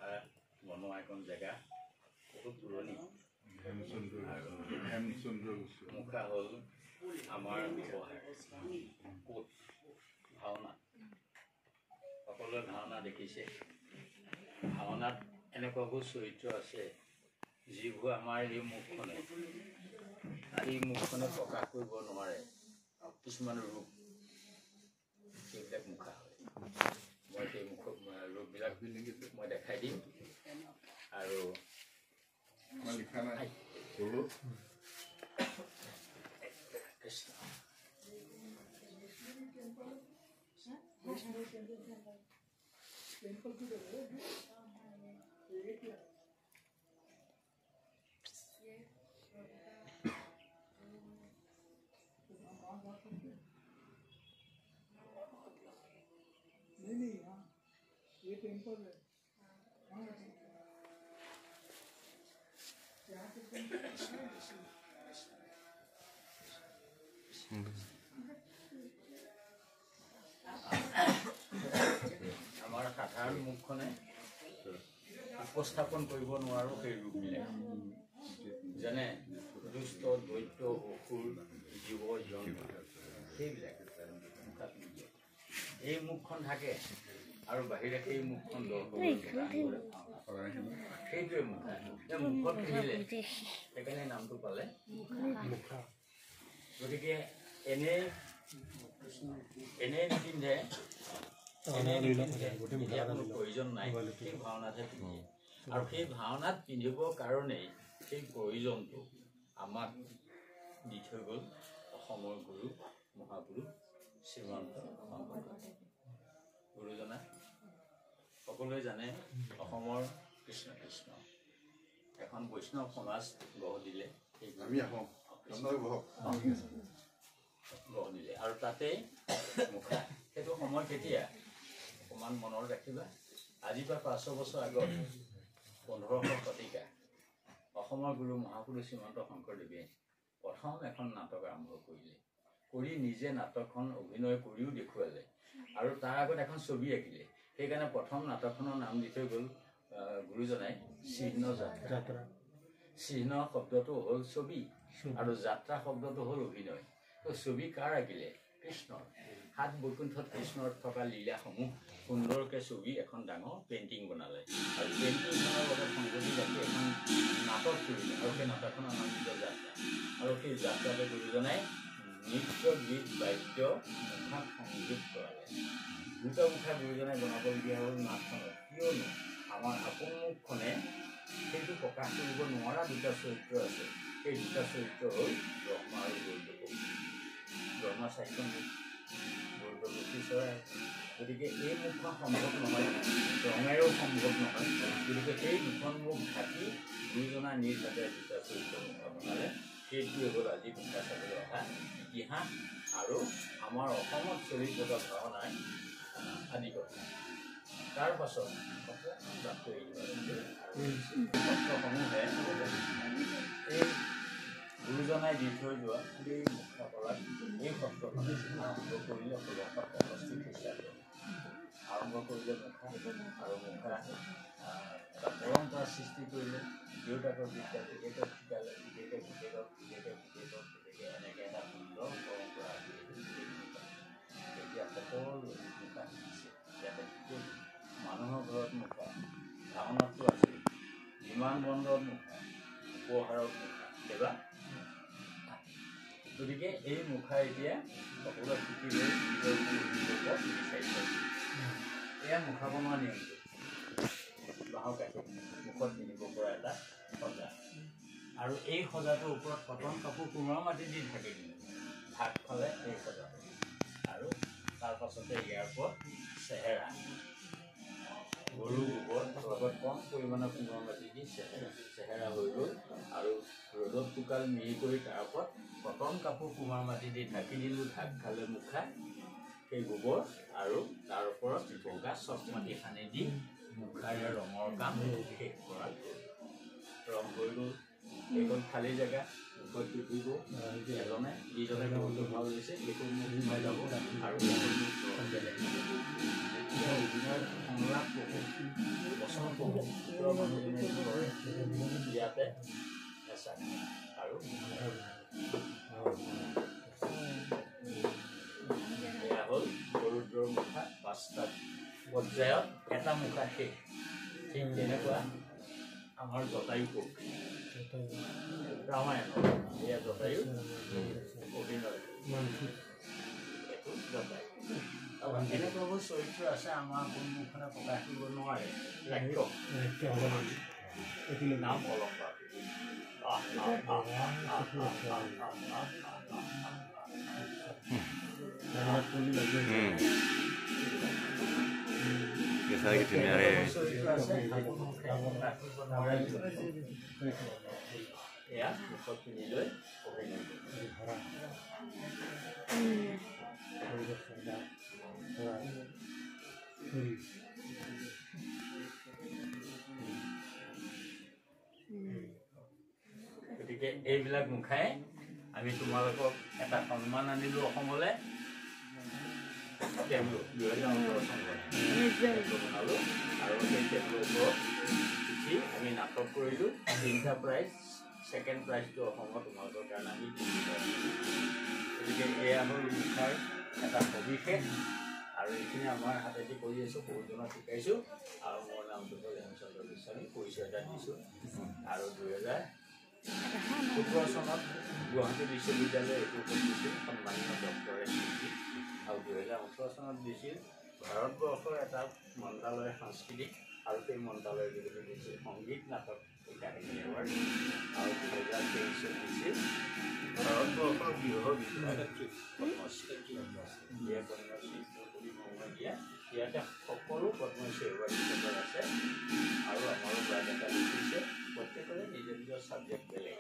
মুখা বনোৱা এখন জেগা বহুত পুৰণি। মুখা হ'ল আমাৰ ব্যৱহাৰ ক'ত ভাওনা, সকলোৱে ভাওনা দেখিছে। ভাওনাত এনেকুৱাবোৰ চৰিত্ৰ আছে যিবোৰ আমাৰ এই মুখখনে প্ৰকাশ কৰিব নোৱাৰে। কিছুমান ৰূপ সেইবিলাক মুখা হয়। মই সেই ৰূপবিলাক মই দেখাই দিম আৰু আমাৰ সাধাৰণ মুখখনে উপস্থাপন কৰিব নোৱাৰো সেই ৰূপবিলাক, যেনে দুষ্ট, দৈত্য, অসুৰ, জীৱ জন্তু, সেইবিলাক এই মুখখন থাকে আৰু বাহিৰে সেই মুখখন সেইটোৱে মুখা। মুখত পিন্ধিলে সেইকাৰণে নামটো পালে মুখা। গতিকে এনেই নিপিন্ধে, কোনো প্ৰয়োজন নাই। সেই ভাওনাতহে পিন্ধে আৰু সেই ভাওনাত পিন্ধিবৰ কাৰণেই সেই প্ৰয়োজনটো আমাক দি থৈ গ'ল অসমৰ গুৰু মহাপুৰুষ শ্ৰীমন্ত শংকৰদেৱ গুৰুজনা। সকলোৱে জানে অসমৰ কৃষ্ণ এখন বৈষ্ণৱ সমাজ গঢ় দিলে। আৰু তাতে মুখা, সেইটো সময় কেতিয়া অকণমান মনত ৰাখিবা। আজিৰ পৰা 500 বছৰ আগত 1500 শতিকা অসমৰ গুৰু মহাপুৰুষ শ্ৰীমন্ত শংকৰদেৱে প্ৰথম এখন নাটক আৰম্ভ কৰিলে। কৰি নিজে নাটকখন অভিনয় কৰিও দেখুৱালে আৰু তাৰ আগত এখন ছবি আঁকিলে। সেইকাৰণে প্ৰথম নাটকখনৰ নাম দি থৈ গ'ল গুৰুজনাই চিহ্ন যাত্ৰা। চিহ্ন শব্দটো হ'ল ছবি আৰু যাত্ৰা শব্দটো হ'ল অভিনয়। তো ছবি কাৰ আঁকিলে? কৃষ্ণৰ। 7 বৈকুণ্ঠত কৃষ্ণৰ থকা লীলাসমূহ সুন্দৰকৈ ছবি এখন ডাঙৰ পেইণ্টিং বনালে আৰু পেইণ্টিংখনৰ লগত সংগতি ৰাখি এখন নাটক কৰিলে আৰু সেই নাটকখনৰ নাম দিলে যাত্ৰা। আৰু সেই যাত্ৰাতে গুৰুজনাই নৃত্য, গীত, বাদ্য, মুখা সংযোগ কৰালে। দুটা মুখা গুৰুজনাই বনাবলগীয়া হ'ল নাটখনত। কিয়নো আমাৰ আপোন মুখখনে সেইটো প্ৰকাশ কৰিব নোৱাৰা দুটা চৰিত্ৰ আছে। সেই দুটা চৰিত্ৰ হ'ল ব্ৰহ্মা আৰু গৰুড়পক্ষী। ব্ৰহ্মা 4খন মুখ, গৰুড়পক্ষী চৰাই। গতিকে এই মুখখন সম্ভৱ নহয়, ৰঙেৰেও সম্ভৱ নহয়। গতিকে সেই দুখন মুখ ঢাকি গুৰুজনা নিজ হাতে দুটা চৰিত্ৰ মুখা বনালে। সেইটোৱে হ'ল আজি মুখা চাবলৈ অহা ইতিহাস আৰু আমাৰ অসমত চলি থকা ভাওনাৰ আদি কথা। তাৰ পাছত সত্ৰসমূহে এই গুৰুজনাই দি থৈ যোৱা এই মুখা কলাত এই সত্ৰখনে আৰম্ভ কৰিলে 1665 খ্ৰীষ্টাব্দত। আৰম্ভ কৰিলে মুখা আৰু মুখা পৰম্পৰা সৃষ্টি কৰিলে। দেউতাকৰ বিদ্যা তেখেতক শিকালে, গতিকে এনেকৈ এটা সুন্দৰ পৰম্পৰা আছে। এতিয়া সকলো মুখা শিকিছে। ইয়াতে মানুহৰ ঘৰত মুখা, ভাওনাতো আছে, বিমান বন্দৰত মুখা, উপহাৰত মুখা, দেৱা। গতিকে এই মুখা এতিয়া সকলোৱে শিকি লৈ বিচাৰিছে। এয়া মুখা বনোৱা নিয়মটো বাঁহৰ কাঠি মুখত পিন্ধিব পৰা এটা সজা। আৰু এই সজাটোৰ ওপৰত কটন কাপোৰ কুমাৰ মাটি দি ঢাকি দিলে। ভাত খালে এই সজাটো আৰু তাৰ পাছতে ইয়াৰ ওপৰত চেহেৰা, গৰু গোবৰ লগত কম পৰিমাণৰ কুমাৰ মাটি দি চেহেৰা হৈ গ'ল আৰু ৰ'দত শুকাল মিহি কৰি তাৰ ওপৰত কটন কাপোৰ কুমাৰ মাটি দি ঢাকি দিলোঁ। ঢাক খালে মুখা, সেই গোবৰ আৰু তাৰ ওপৰত বগা চক মাটি সানি দি মুখাৰে ৰঙৰ কাম শেষ কৰা ৰং হৈ গ'ল। এইখন খালী জেগা, মুখত পিন্ধিব এজনে, যিজনে গৰুটো ভাল হৈছে এইটো মুখ সোমাই যাব আৰু যেতিয়া অভিনয়ত সংলাপ বছৰ পবিত্ৰ মানুহজনে ইয়াতে এচাক আৰু এয়া হ'ল গৰুদ্ৰৰ মুখা ৫টা পৰ্যায়ত এটা মুখা শেষ ঠিক তেনেকুৱা আমাৰ জটায়ু পক্ষী ৰামায়ণ এয়া জটায়ু অভিনয় এইটো জটায়ু আৰু এনেকুৱাবোৰ চৰিত্ৰ আছে আমাৰ সন্মুখনে প্ৰকাশ কৰিব নোৱাৰে নাম অলংকাৰ এয়া মুখত পিন্ধি লৈ অভিনয় গতিকে এইবিলাক মুখাই আমি তোমালোকক এটা সন্মান আনিলো অসমলৈ তেওঁলোক 2018 চনত বনালো আৰু সেই তেওঁলোকক উঠি আমি নাটক কৰিলো 3টা প্ৰাইজ ছেকেণ্ড প্ৰাইজটো অসমত তোমালোকৰ কাৰণে আমি গতিকে এয়া হ'ল মুখাৰ এটা সবিশেষ আৰু এইখিনি আমাৰ হাতেদি কৰি আছোঁ বহুজনক শিকাইছোঁ আৰু মোৰ নামটো হ'ল হেমচন্দ্ৰ গোস্বামী পৰিচয় এটা দিছোঁ আৰু 2017 চনত গুৱাহাটী বিশ্ববিদ্যালয়ে এইটো দিছিল সন্মানীয় ডক্টৰেট ডিগ্ৰী আৰু 2018 চনত দিছিল ভাৰতবৰ্ষৰ এটা মন্ত্ৰালয় সাংস্কৃতিক আৰু সেই মন্ত্ৰালয়ৰ যোগেদি দিছিল সংগীত নাটক একাডেমি এৱাৰ্ড আৰু 2023 দিছিল ভাৰতবৰ্ষৰ গৃহ বিভাগী পদ্মশ্ৰী ইয়াতে সকলো পদ্মশ্ৰী এৱাৰ্ড আছে আৰু আমাৰো প্ৰায় এটা লিখিছে প্ৰত্যেকৰে নিজৰ নিজৰ ছাবজেক্ট বেলেগ